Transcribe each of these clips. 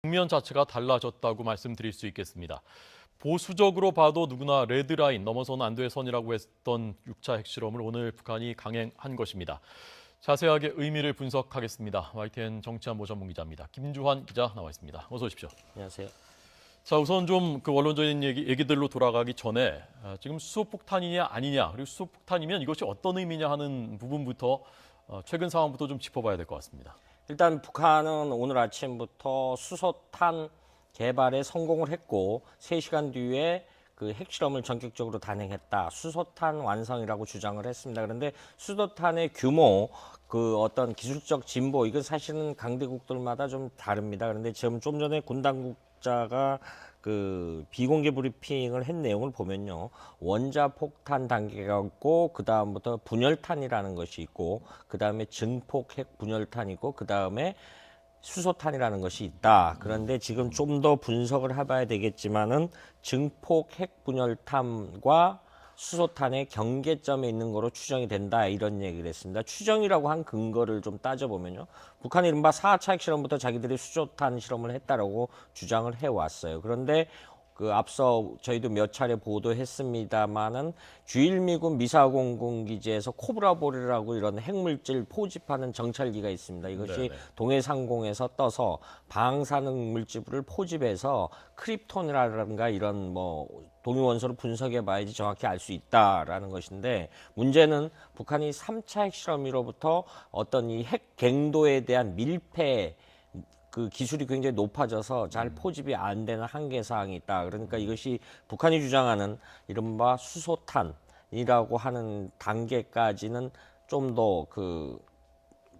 국면 자체가 달라졌다고 말씀드릴 수 있겠습니다. 보수적으로 봐도 누구나 레드라인 넘어서는 안 될 선이라고 했던 6차 핵실험을 오늘 북한이 강행한 것입니다. 자세하게 의미를 분석하겠습니다. YTN 정치안보 전문기자입니다. 김주환 기자 나와 있습니다. 어서 오십시오. 안녕하세요. 자, 우선 좀 그 원론적인 얘기들로 돌아가기 전에 지금 수소폭탄이냐 아니냐, 그리고 수소폭탄이면 이것이 어떤 의미냐 하는 부분부터 최근 상황부터 좀 짚어봐야 될 것 같습니다. 일단 북한은 오늘 아침부터 수소탄 개발에 성공을 했고 3시간 뒤에 그 핵실험을 전격적으로 단행했다. 수소탄 완성이라고 주장을 했습니다. 그런데 수소탄의 규모, 그 어떤 기술적 진보, 이건 사실은 강대국들마다 좀 다릅니다. 그런데 지금 좀 전에 군 당국자가 그 비공개 브리핑을 한 내용을 보면요, 원자폭탄 단계가 있고 그 다음부터 분열탄이라는 것이 있고 그 다음에 증폭 핵 분열탄이고 그 다음에 수소탄이라는 것이 있다. 그런데 지금 좀 더 분석을 해봐야 되겠지만은 증폭 핵 분열탄과 수소탄의 경계점에 있는 거로 추정이 된다, 이런 얘기를 했습니다. 추정이라고 한 근거를 좀 따져보면요, 북한이 이른바 4차 핵실험부터 자기들이 수소탄 실험을 했다라고 주장을 해왔어요. 그런데 그 앞서 저희도 몇 차례 보도했습니다마는 주일미군 미사공군기지에서 코브라볼이라고 이런 핵물질 포집하는 정찰기가 있습니다. 이것이 네네. 동해상공에서 떠서 방사능 물질을 포집해서 크립톤이라든가 이런 뭐 동위원소를 분석해 봐야지 정확히 알 수 있다라는 것인데, 문제는 북한이 3차 핵실험으로부터 어떤 이 핵 갱도에 대한 밀폐 그 기술이 굉장히 높아져서 잘 포집이 안 되는 한계 사항이 있다. 그러니까 이것이 북한이 주장하는 이른바 수소탄이라고 하는 단계까지는 좀 더 그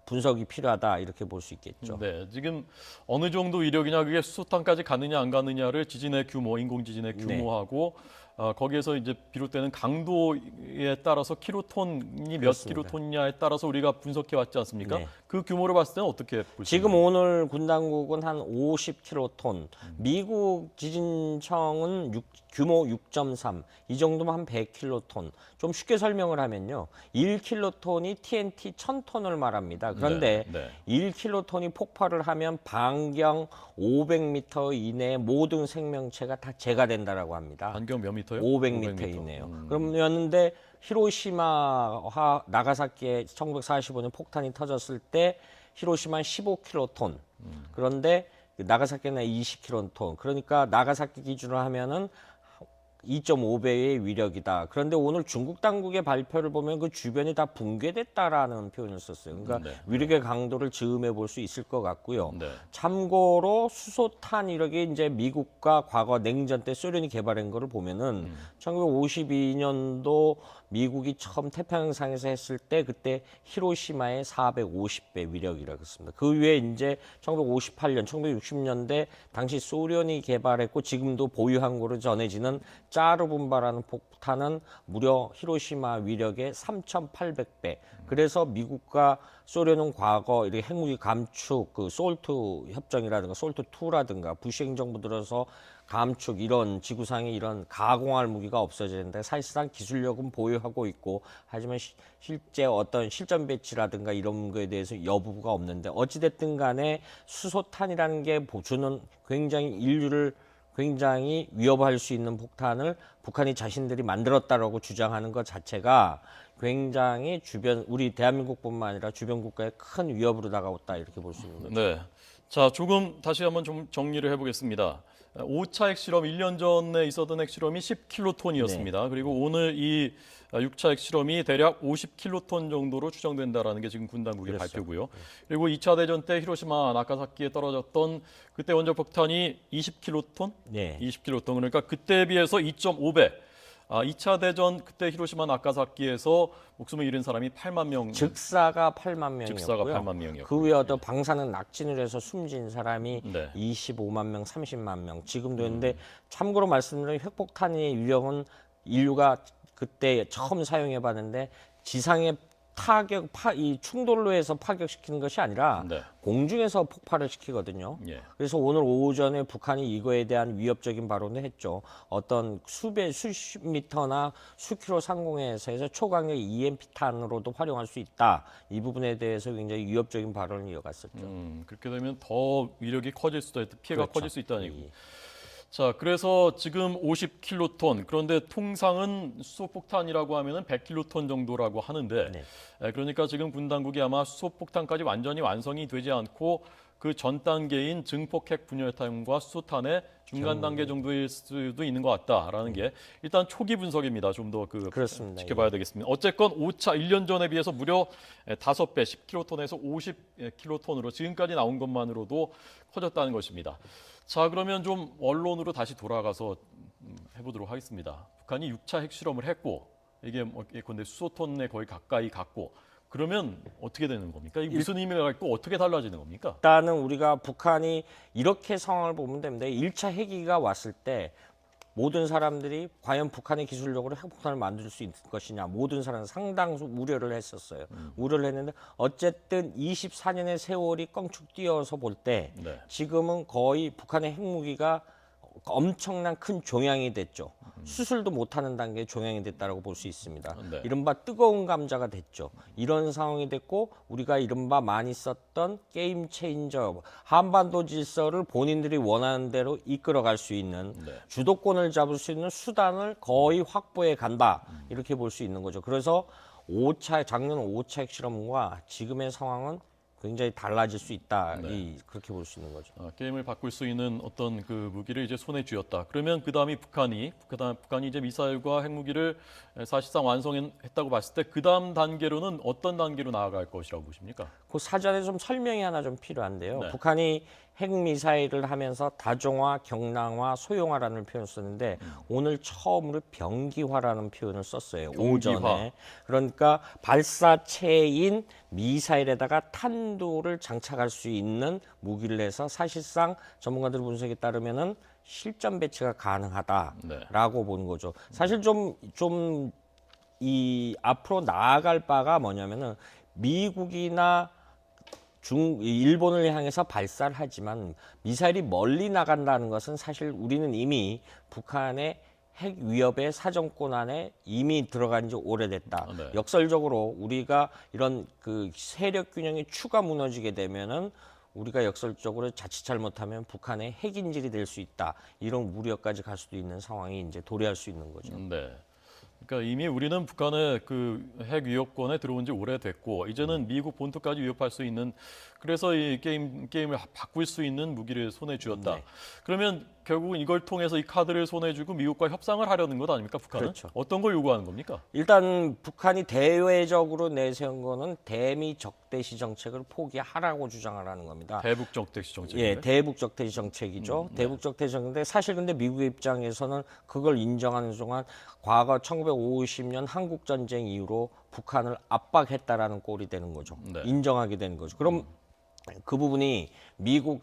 분석이 필요하다, 이렇게 볼 수 있겠죠. 네, 지금 어느 정도 위력이냐, 그게 수소탄까지 가느냐 안 가느냐를 지진의 규모, 인공지진의 규모하고 거기에서 이제 비롯되는 강도에 따라서 킬로톤이 몇 그렇습니다. 킬로톤이냐에 따라서 우리가 분석해 왔지 않습니까? 네. 그 규모로 봤을 때는 어떻게 보시나요? 지금 오늘 군 당국은 한 50킬로톤, 미국 지진청은 규모 6.3, 이 정도면 한 100킬로톤. 좀 쉽게 설명을 하면요, 1킬로톤이 TNT 1000톤을 말합니다. 그런데 네. 1킬로톤이 폭발을 하면 반경 500m 이내의 모든 생명체가 다 재가 된다라고 합니다. 반경 몇 미터요? 500m 이내요. 그러면데 히로시마와 나가사키에 1945년 폭탄이 터졌을 때 히로시마는 15킬로톤. 그런데 나가사키는 20킬로톤. 그러니까 나가사키 기준으로 하면은 2.5배의 위력이다. 그런데 오늘 중국 당국의 발표를 보면 그 주변이 다 붕괴됐다라는 표현을 썼어요. 그러니까 위력의 강도를 즈음해 볼 수 있을 것 같고요. 네. 참고로 수소탄 이력이 이제 미국과 과거 냉전 때 소련이 개발한 거를 보면은 1952년도 미국이 처음 태평양상에서 했을 때 그때 히로시마의 450배 위력이라고 했습니다. 그 위에 이제 1958년, 1960년대 당시 소련이 개발했고 지금도 보유한 거로 전해지는 짜르분바라는 폭탄은 무려 히로시마 위력의 3,800배. 그래서 미국과 소련은 과거 이렇게 핵무기 감축, 그 솔트 협정이라든가 솔트 2라든가 부시 행정부 들어서 감축, 이런 지구상에 이런 가공할 무기가 없어지는데 사실상 기술력은 보유하고 있고, 하지만 실제 어떤 실전 배치라든가 이런 거에 대해서 여부가 없는데, 어찌됐든 간에 수소탄이라는 게 주는 굉장히 인류를 굉장히 위협할 수 있는 폭탄을 북한이 자신들이 만들었다라고 주장하는 것 자체가 굉장히 주변, 우리 대한민국뿐만 아니라 주변 국가에 큰 위협으로 다가왔다, 이렇게 볼 수 있는 거죠. 네. 자, 조금 다시 한번 좀 정리를 해보겠습니다. 5차 핵실험, 1년 전에 있었던 핵실험이 10킬로톤이었습니다. 그리고 오늘 이 6차 핵실험이 대략 50킬로톤 정도로 추정된다라는 게 지금 군 당국의 발표고요. 그리고 2차 대전 때 히로시마, 나가사키에 떨어졌던 그때 원자폭탄이 20킬로톤? 네. 20킬로톤. 그러니까 그때에 비해서 2.5배. 2차 대전 그때 히로시마, 나가사키에서 목숨을 잃은 사람이 8만 명. 즉사가 8만 명이었고요. 즉사가 8만 명이었고요. 그 위에 어떤 방사능 낙진을 해서 숨진 사람이 네. 25만 명, 30만 명 지금도 있는데, 참고로 말씀드리면 핵폭탄의 위력은 인류가 그때 처음 사용해 봤는데 지상에 이 충돌로 해서 파격시키는 것이 아니라 네. 공중에서 폭발을 시키거든요. 예. 그래서 오늘 오전에 북한이 이거에 대한 위협적인 발언을 했죠. 어떤 수십 미터나 수킬로 상공에서 초강력 EMP탄으로도 활용할 수 있다. 이 부분에 대해서 굉장히 위협적인 발언을 이어갔었죠. 그렇게 되면 더 위력이 커질 수도 있다, 피해가 그렇죠. 커질 수 있다는 얘기고. 자, 그래서 지금 50킬로톤, 그런데 통상은 수소폭탄이라고 하면은 100킬로톤 정도라고 하는데, 네. 그러니까 지금 군 당국이 아마 수소폭탄까지 완전히 완성이 되지 않고 그 전 단계인 증폭핵 분열탄과 수소탄의 중간 단계 정도일 수도 있는 것 같다라는 게 일단 초기 분석입니다. 좀 더 그렇습니다. 지켜봐야 되겠습니다. 어쨌건 5차 1년 전에 비해서 무려 5배, 10킬로톤에서 50킬로톤으로 지금까지 나온 것만으로도 커졌다는 것입니다. 자, 그러면 좀 언론으로 다시 돌아가서 해보도록 하겠습니다. 북한이 6차 핵실험을 했고 이게 뭐 예컨대 수소톤에 거의 가까이 갔고 그러면 어떻게 되는 겁니까? 이게 무슨 의미가 있고 어떻게 달라지는 겁니까? 일단은 우리가 북한이 이렇게 상황을 보면 됩니다. 1차 핵위기가 왔을 때 모든 사람들이 과연 북한의 기술력으로 핵폭탄을 만들 수 있을 것이냐, 모든 사람은 상당수 우려를 했었어요. 우려를 했는데 어쨌든 24년의 세월이 껑축 뛰어서 볼 때 네. 지금은 거의 북한의 핵무기가 엄청난 큰 종양이 됐죠. 수술도 못하는 단계의 종양이 됐다고 볼 수 있습니다. 네. 이른바 뜨거운 감자가 됐죠. 이런 상황이 됐고 우리가 이른바 많이 썼던 게임 체인저, 한반도 질서를 본인들이 원하는 대로 이끌어갈 수 있는 네. 주도권을 잡을 수 있는 수단을 거의 확보해 간다. 이렇게 볼 수 있는 거죠. 그래서 작년 5차 핵실험과 지금의 상황은 굉장히 달라질 수 있다. 그렇게 볼 수 있는 거죠. 게임을 바꿀 수 있는 어떤 그 무기를 이제 손에 쥐었다. 그러면 그다음이 북한이 이제 미사일과 핵무기를 사실상 완성했다고 봤을 때 그다음 단계로는 어떤 단계로 나아갈 것이라고 보십니까? 그 사전에 좀 설명이 하나 좀 필요한데요. 네. 북한이 핵미사일을 하면서 다종화, 경량화, 소형화라는 표현을 썼는데 오늘 처음으로 병기화라는 표현을 썼어요. 병기화. 오전에. 그러니까 발사체인 미사일에다가 탄도를 장착할 수 있는 무기를 내서 사실상 전문가들 분석에 따르면은 실전 배치가 가능하다라고 보는 거죠. 사실 좀 이 앞으로 나아갈 바가 뭐냐면은 미국이나 일본을 향해서 발사를 하지만 미사일이 멀리 나간다는 것은 사실 우리는 이미 북한의 핵 위협의 사정권 안에 이미 들어간 지 오래됐다. 네. 역설적으로 우리가 이런 그 세력 균형이 추가 무너지게 되면은 우리가 역설적으로 자칫 잘못하면 북한의 핵인질이 될 수 있다. 이런 우려까지 갈 수도 있는 상황이 이제 도래할 수 있는 거죠. 네. 그러니까 이미 우리는 북한의 그 핵 위협권에 들어온 지 오래됐고 이제는 미국 본토까지 위협할 수 있는 그래서 이 게임을 바꿀 수 있는 무기를 손에 쥐었다. 네. 그러면 결국은 이걸 통해서 이 카드를 손에 쥐고 미국과 협상을 하려는 것 아닙니까? 북한은 그렇죠. 어떤 걸 요구하는 겁니까? 일단 북한이 대외적으로 내세운 거는 대미 적대시 정책을 포기하라고 주장을 하는 겁니다. 대북 적대시 정책. 예, 대북 적대시 정책이죠. 대북 적대시 정책인데 사실 근데 미국의 입장에서는 그걸 인정하는 동안 과거 1950년 한국 전쟁 이후로 북한을 압박했다라는 꼴이 되는 거죠. 네. 인정하게 되는 거죠. 그럼 그 부분이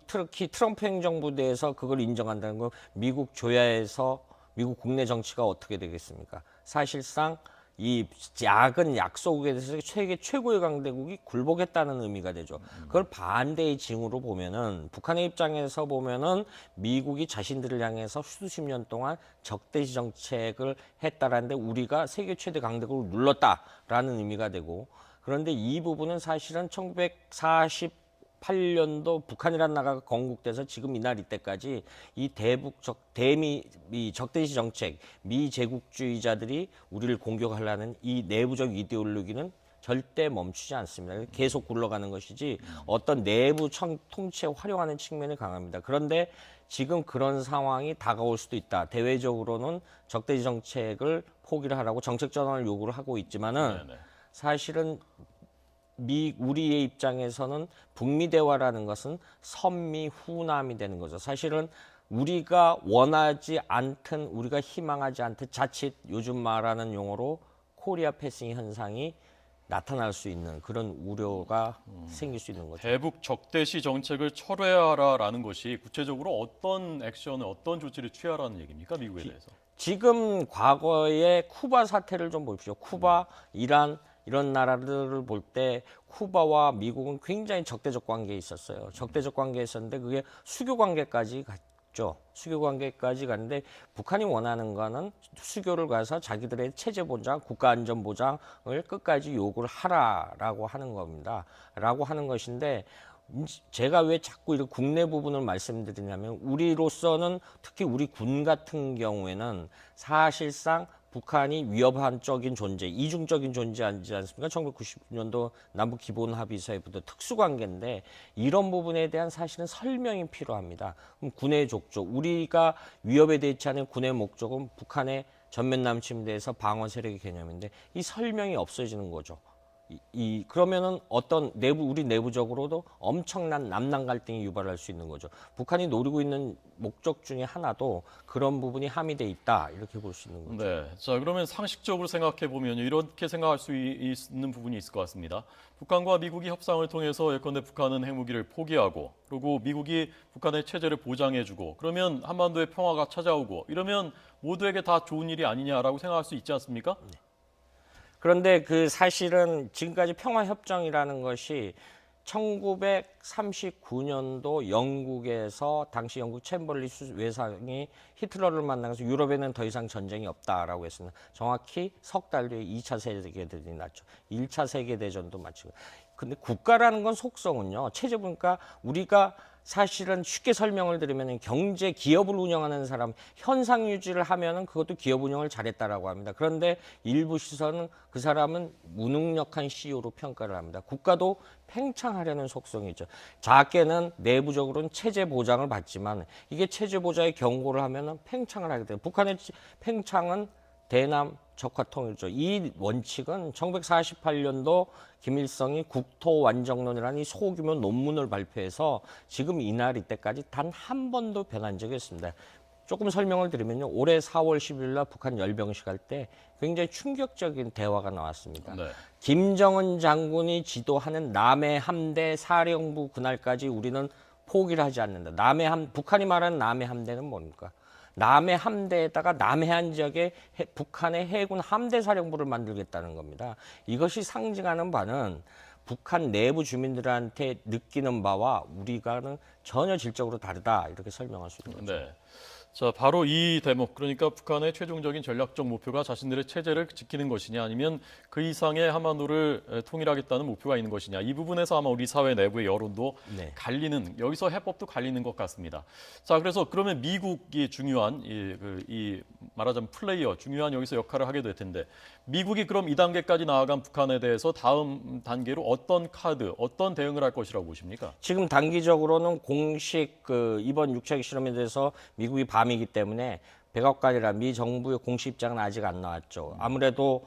특히 트럼프 행정부 내에서 그걸 인정한다는 건 미국 조야에서 미국 국내 정치가 어떻게 되겠습니까? 사실상 이 작은 약소국에 대해서 세계 최고의 강대국이 굴복했다는 의미가 되죠. 그걸 반대의 징후로 보면은 북한의 입장에서 보면은 미국이 자신들을 향해서 수십 년 동안 적대시 정책을 했다라는데 우리가 세계 최대 강대국을 눌렀다라는 의미가 되고 그런데 이 부분은 사실은 1948년도 북한이라는 나라가 건국돼서 지금 이날 이때까지 이 대미 적대시 정책, 미 제국주의자들이 우리를 공격하려는 이 내부적 이데올로기는 절대 멈추지 않습니다. 계속 굴러가는 것이지 어떤 내부 통치에 활용하는 측면이 강합니다. 그런데 지금 그런 상황이 다가올 수도 있다. 대외적으로는 적대시 정책을 포기를 하라고 정책 전환을 요구를 하고 있지만은 네네. 사실은 우리의 입장에서는 북미 대화라는 것은 선미 후남이 되는 거죠. 사실은 우리가 원하지 않든 우리가 희망하지 않든 자칫 요즘 말하는 용어로 코리아 패싱 현상이 나타날 수 있는 그런 우려가 생길 수 있는 거죠. 대북 적대시 정책을 철회하라라는 것이 구체적으로 어떤 액션을 어떤 조치를 취하라는 얘기입니까? 미국에 대해서. 지금 과거의 쿠바 사태를 좀 보십시오. 쿠바, 이란 이런 나라들을 볼 때 쿠바와 미국은 굉장히 적대적 관계에 있었어요. 적대적 관계에 있었는데 그게 수교 관계까지 갔죠. 수교 관계까지 갔는데 북한이 원하는 거는 수교를 가서 자기들의 체제 보장, 국가 안전 보장을 끝까지 요구를 하라라고 하는 겁니다. 라고 하는 것인데 제가 왜 자꾸 이런 국내 부분을 말씀드리냐면 우리로서는 특히 우리 군 같은 경우에는 사실상 북한이 위협한적인 존재, 이중적인 존재이지 않습니까? 1990년도 남북 기본 합의서에부터 특수관계인데 이런 부분에 대한 사실은 설명이 필요합니다. 그럼 군의 족족, 우리가 위협에 대처하는 군의 목적은 북한의 전면 남침에 대해서 방어 세력의 개념인데 이 설명이 없어지는 거죠. 그러면은 어떤 우리 내부적으로도 엄청난 남남 갈등이 유발할 수 있는 거죠. 북한이 노리고 있는 목적 중에 하나도 그런 부분이 함의돼 있다 이렇게 볼 수 있는 거죠. 네, 자 그러면 상식적으로 생각해 보면 이렇게 생각할 수 있는 부분이 있을 것 같습니다. 북한과 미국이 협상을 통해서 예컨대 북한은 핵무기를 포기하고 그리고 미국이 북한의 체제를 보장해주고 그러면 한반도의 평화가 찾아오고 이러면 모두에게 다 좋은 일이 아니냐라고 생각할 수 있지 않습니까? 네. 그런데 그 사실은 지금까지 평화협정이라는 것이 1939년도 영국에서 당시 영국 챔버리 외상이 히틀러를 만나서 유럽에는 더 이상 전쟁이 없다라고 했습니다. 정확히 석 달 뒤에 2차 세계대전이 났죠. 1차 세계대전도 마치고. 근데 국가라는 건 속성은요. 체제 보니까 우리가 사실은 쉽게 설명을 드리면 경제 기업을 운영하는 사람 현상 유지를 하면은 그것도 기업 운영을 잘했다라고 합니다. 그런데 일부 시선은 그 사람은 무능력한 CEO로 평가를 합니다. 국가도 팽창하려는 속성이 있죠. 작게는 내부적으로는 체제 보장을 받지만 이게 체제 보장에 경고를 하면은 팽창을 하게 돼요. 북한의 팽창은 대남 적화 통일죠. 이 원칙은 1948년도 김일성이 국토 완정론이라는 이 소규모 논문을 발표해서 지금 이날 이때까지 단 한 번도 변한 적이 없습니다. 조금 설명을 드리면요. 올해 4월 10일 날 북한 열병식 할 때 굉장히 충격적인 대화가 나왔습니다. 네. 김정은 장군이 지도하는 남해 함대 사령부 그날까지 우리는 포기를 하지 않는다. 북한이 말하는 남해 함대는 뭡니까? 남해 함대에다가 남해안 지역에 북한의 해군 함대 사령부를 만들겠다는 겁니다. 이것이 상징하는 바는 북한 내부 주민들한테 느끼는 바와 우리가는 전혀 질적으로 다르다 이렇게 설명할 수 있는 거죠. 네. 자, 바로 이 대목, 그러니까 북한의 최종적인 전략적 목표가 자신들의 체제를 지키는 것이냐 아니면 그 이상의 한반도를 통일하겠다는 목표가 있는 것이냐 이 부분에서 아마 우리 사회 내부의 여론도 네. 갈리는, 여기서 해법도 갈리는 것 같습니다. 자, 그래서 그러면 미국이 중요한 이 말하자면 플레이어, 중요한 여기서 역할을 하게 될 텐데 미국이 그럼 2단계까지 나아간 북한에 대해서 다음 단계로 어떤 카드, 어떤 대응을 할 것이라고 보십니까? 지금 단기적으로는 공식 이번 6차 핵실험에 대해서 미국이 밤이기 때문에 백악관이라 미 정부의 공식 입장은 아직 안 나왔죠. 아무래도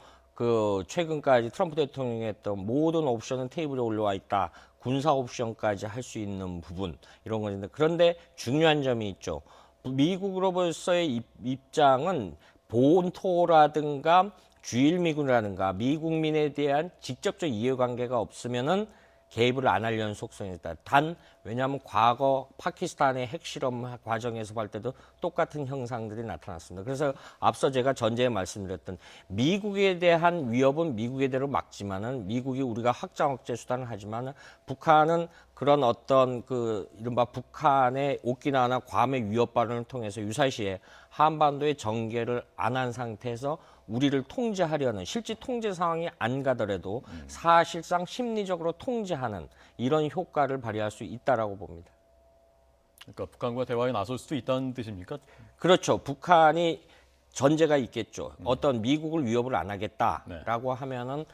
최근까지 트럼프 대통령이 했던 모든 옵션은 테이블에 올라와 있다. 군사 옵션까지 할 수 있는 부분 이런 건데 그런데 중요한 점이 있죠. 미국으로서의 입장은 본토라든가 주일미군이라든가 미국민에 대한 직접적 이해관계가 없으면은 개입을 안 하려는 속성이 있다. 단 왜냐하면 과거 파키스탄의 핵실험 과정에서 볼 때도 똑같은 형상들이 나타났습니다. 그래서 앞서 제가 전제에 말씀드렸던 미국에 대한 위협은 미국에대로 막지만은 미국이 우리가 확장 억제 수단을 하지만은 북한은 그런 어떤 이른바 북한의 오키나와나 괌의 위협 발언을 통해서 유사시에 한반도의 전개를 안 한 상태에서 우리를 통제하려는 실제 통제 상황이 안 가더라도 사실상 심리적으로 통제하는 이런 효과를 발휘할 수 있다라고 봅니다. 그러니까 북한과 대화에 나설 수도 있다는 뜻입니까? 그렇죠. 북한이 전제가 있겠죠. 어떤 미국을 위협을 안 하겠다라고 하면은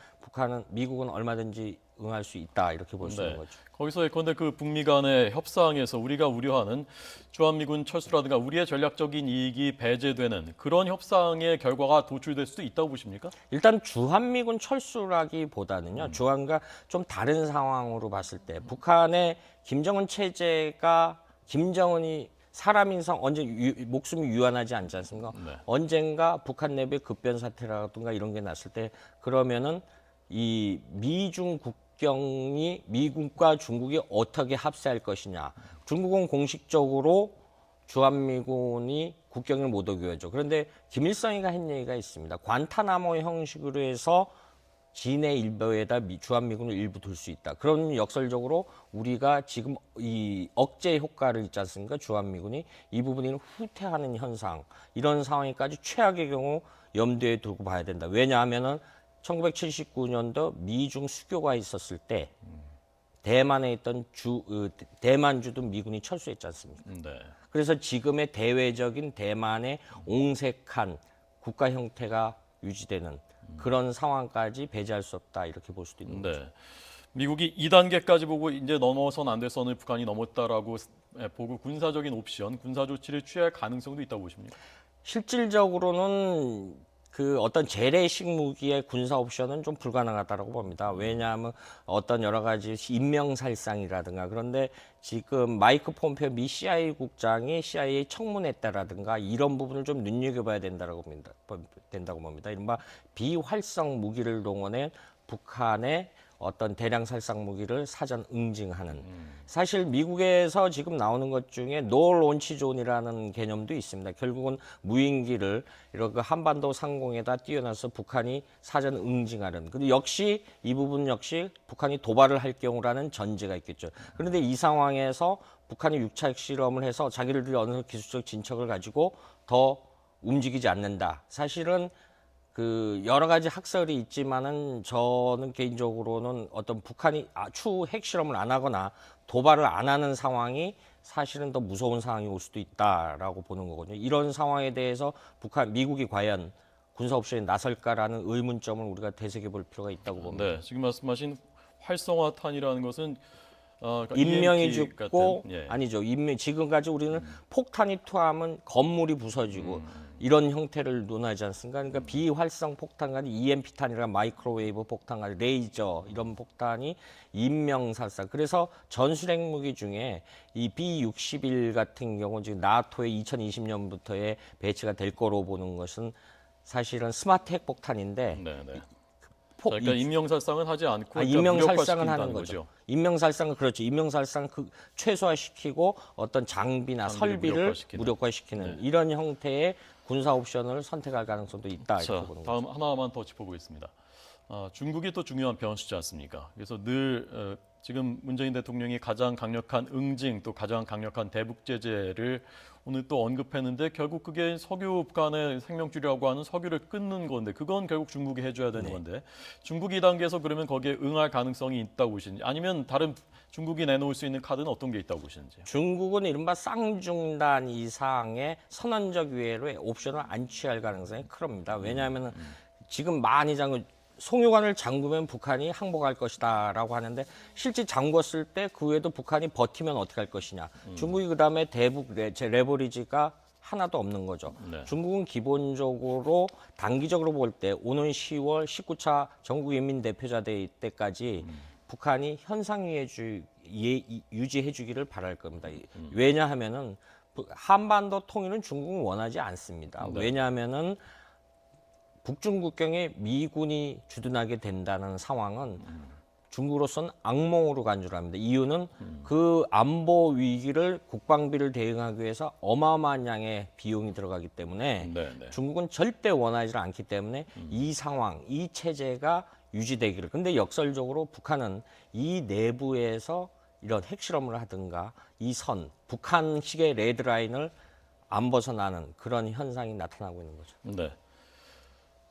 미국은 얼마든지 응할 수 있다 이렇게 볼 수 있는 거죠. 거기서 예컨대 그 북미 간의 협상에서 우리가 우려하는 주한미군 철수라든가 우리의 전략적인 이익이 배제되는 그런 협상의 결과가 도출될 수도 있다고 보십니까? 일단 주한미군 철수라기보다는요. 주한과 좀 다른 상황으로 봤을 때 북한의 김정은 체제가 김정은이 사람 인상 목숨이 유한하지 않지 않습니까? 네. 언젠가 북한 내부의 급변 사태라든가 이런 게 났을 때 그러면은 이 미중 국경이 미국과 중국이 어떻게 합세할 것이냐. 중국은 공식적으로 주한미군이 국경을 못 오게 하죠. 그런데 김일성이가 한 얘기가 있습니다. 관타나모 형식으로 해서 진해 일부에다 주한미군을 일부 둘 수 있다. 그런 역설적으로 우리가 지금 이 억제 효과를 있지 않습니까? 주한미군이 이 부분을 후퇴하는 현상, 이런 상황까지 최악의 경우 염두에 두고 봐야 된다. 왜냐하면은 1979년도 미중 수교가 있었을 때 대만에 있던 대만주도 미군이 철수했지 않습니까? 네. 그래서 지금의 대외적인 대만의 옹색한 국가 형태가 유지되는 그런 상황까지 배제할 수 없다, 이렇게 볼 수도 있는 거죠. 네. 미국이 2단계까지 보고 이제 넘어선 안 될 선을 북한이 넘었다라고 보고 군사적인 옵션, 군사 조치를 취할 가능성도 있다고 보십니까? 실질적으로는 그 어떤 재래식 무기의 군사 옵션은 좀 불가능하다고 봅니다. 왜냐하면 어떤 여러 가지 인명살상이라든가, 그런데 지금 마이크 폼페오 미 CIA 국장이 CIA 청문했다라든가 이런 부분을 좀 눈여겨봐야 된다고 봅니다. 이른바 비활성 무기를 동원해 북한의 어떤 대량 살상 무기를 사전 응징하는. 사실 미국에서 지금 나오는 것 중에 노 론치 존이라는 개념도 있습니다. 결국은 무인기를 이렇게 한반도 상공에다 띄워놔서 북한이 사전 응징하는. 근데 역시 이 부분 역시 북한이 도발을 할 경우라는 전제가 있겠죠. 그런데 이 상황에서 북한이 6차 핵실험을 해서 자기들이 어느 기술적 진척을 가지고 더 움직이지 않는다. 사실은 그 여러 가지 학설이 있지만은 저는 개인적으로는 어떤 북한이 추후 핵실험을 안 하거나 도발을 안 하는 상황이 사실은 더 무서운 상황이 올 수도 있다라고 보는 거거든요. 이런 상황에 대해서 미국이 과연 군사 옵션에 나설까라는 의문점을 우리가 되새겨 볼 필요가 있다고 봅니다. 네, 지금 말씀하신 활성화탄이라는 것은 그러니까 인명이 EMP 죽고 같은, 예. 아니죠. 지금까지 우리는 폭탄이 투하하면 건물이 부서지고 이런 형태를 논하지 않습니까? 그러니까 비활성 폭탄과 EMP탄이라 마이크로웨이브 폭탄과 레이저 이런 폭탄이 인명살상. 그래서 전술핵 무기 중에 이 B-61 같은 경우 지금 나토의 2020년부터의 배치가 될 거로 보는 것은 사실은 스마트 핵 폭탄인데 네, 네. 그러니까 인명살상은 하지 않고 그러니까 인명살상은 하는 무력화시킨다는 거죠. 인명살상은 그렇죠. 인명살상 최소화시키고 어떤 장비나 설비를 무력화시키는 이런 형태의 군사 옵션을 선택할 가능성도 있다. 자, 이렇게 보는 거죠. 다음 하나만 더 짚어보겠습니다. 중국이 또 중요한 변수지 않습니까? 그래서 늘 지금 문재인 대통령이 가장 강력한 응징 또 가장 강력한 대북 제재를 오늘 또 언급했는데 결국 그게 석유 북한의 생명줄이라고 하는 석유를 끊는 건데 그건 결국 중국이 해줘야 되는 건데 중국이 2단계에서 그러면 거기에 응할 가능성이 있다고 보시는지 아니면 다른 중국이 내놓을 수 있는 카드는 어떤 게 있다고 보시는지? 중국은 이른바 쌍중단 이상의 선언적 위해로의 옵션을 안 취할 가능성이 큽니다. 왜냐하면 지금 많이 송유관을 잠그면 북한이 항복할 것이다라고 하는데 실제 잠궜을 때 그 외에도 북한이 버티면 어떻게 할 것이냐. 중국이 그다음에 대북 레버리지가 하나도 없는 거죠. 네. 중국은 기본적으로 단기적으로 볼 때 오는 10월 19차 전국인민대표자대회 때까지 북한이 현상 유지해 주기를 바랄 겁니다. 왜냐하면은 한반도 통일은 중국은 원하지 않습니다. 네. 왜냐하면은 북중 국경에 미군이 주둔하게 된다는 상황은 중국으로서는 악몽으로 간주합니다. 이유는 그 안보 위기를 국방비를 대응하기 위해서 어마어마한 양의 비용이 들어가기 때문에 중국은 절대 원하지 않기 때문에 이 상황, 이 체제가 유지되기를. 근데 역설적으로 북한은 이 내부에서 이런 핵실험을 하든가 이 북한식의 레드라인을 안 벗어나는 그런 현상이 나타나고 있는 거죠. 네.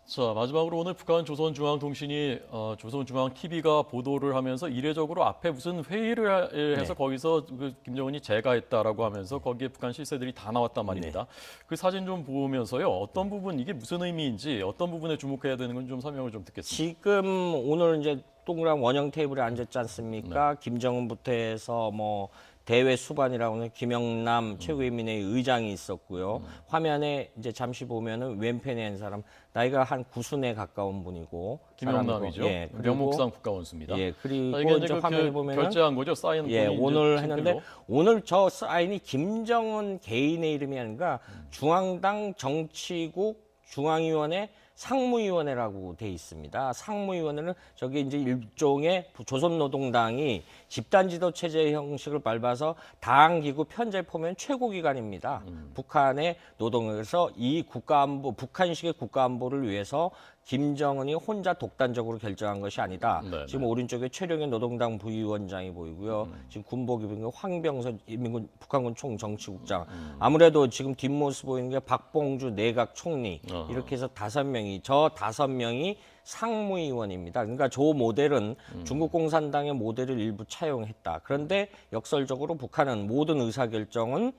자, 마지막으로 오늘 북한 조선중앙통신이 조선중앙TV가 보도를 하면서 이례적으로 앞에 무슨 회의를 해서 거기서 김정은이 재가했다라고 하면서 거기에 북한 실세들이 다 나왔단 말입니다. 그 사진 좀 보면서요. 어떤 부분 이게 무슨 의미인지 어떤 부분에 주목해야 되는 건 좀 설명을 좀 듣겠습니다. 지금 오늘 이제 동그란 원형 테이블에 앉았지 않습니까? 김정은부터 해서 뭐 대외 수반이라고 하는 김영남 최고인민회의 의장이 있었고요. 화면에 이제 잠시 보면은 왼편에 있는 사람 나이가 한 90에 가까운 분이고 김영남이죠. 예, 명목상 국가원수입니다. 예, 그리고 이게 이제 화면에 보면은 결제한 거죠. 사인 예, 오늘 했는데 오늘 저 사인이 김정은 개인의 이름이 아니라 중앙당 정치국 중앙위원회 상무위원회라고 돼 있습니다. 상무위원회는 저게 이제 일종의 조선노동당이 집단 지도 체제 형식을 밟아서 다항기구 편제 포면 최고 기관입니다. 북한의 노동에서 이 국가안보, 북한식의 국가안보를 위해서 김정은이 혼자 독단적으로 결정한 것이 아니다. 네, 지금 오른쪽에 최룡현 노동당 부위원장이 보이고요. 지금 군복입은 황병선 인민군 북한군 총정치국장. 아무래도 지금 뒷모습 보이는 게 박봉주 내각 총리. 이렇게 해서 5명이, 저 5명이 상무위원입니다. 그러니까 저 모델은 중국 공산당의 모델을 일부 차용했다. 그런데 역설적으로 북한은 모든 의사결정은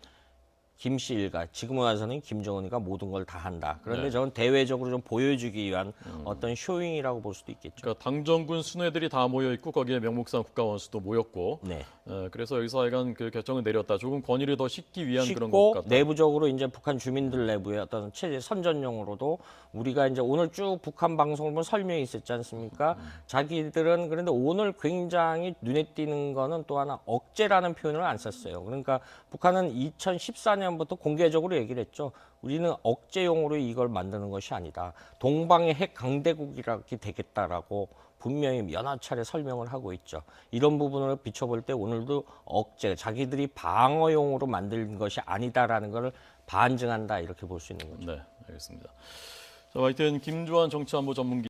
김씨 일가, 지금 와서는 김정은이가 모든 걸 다 한다. 그런데 네. 저는 대외적으로 좀 보여주기 위한 어떤 쇼잉이라고 볼 수도 있겠죠. 그러니까 당정군 순회들이 다 모여 있고 거기에 명목상 국가원수도 모였고, 네. 그래서 여기서 하여간 그 결정을 내렸다. 조금 권위를 더 싣기 위한 그런 것 쉽고 같다. 내부적으로 이제 북한 주민들 내부의 어떤 체제 선전용으로도 우리가 이제 오늘 쭉 북한 방송을 보면 설명이 있었지 않습니까? 자기들은 그런데 오늘 굉장히 눈에 띄는 거는 또 하나 억제라는 표현을 안 썼어요. 그러니까 북한은 2014년부터 공개적으로 얘기를 했죠. 우리는 억제용으로 이걸 만드는 것이 아니다. 동방의 핵 강대국이라게 되겠다라고 분명히 여러 차례 설명을 하고 있죠. 이런 부분을 비춰볼 때 오늘도 억제, 자기들이 방어용으로 만든 것이 아니다라는 것을 반증한다 이렇게 볼 수 있는 거죠. 네, 알겠습니다. 자, 하여튼 김주환 정치안보 전문기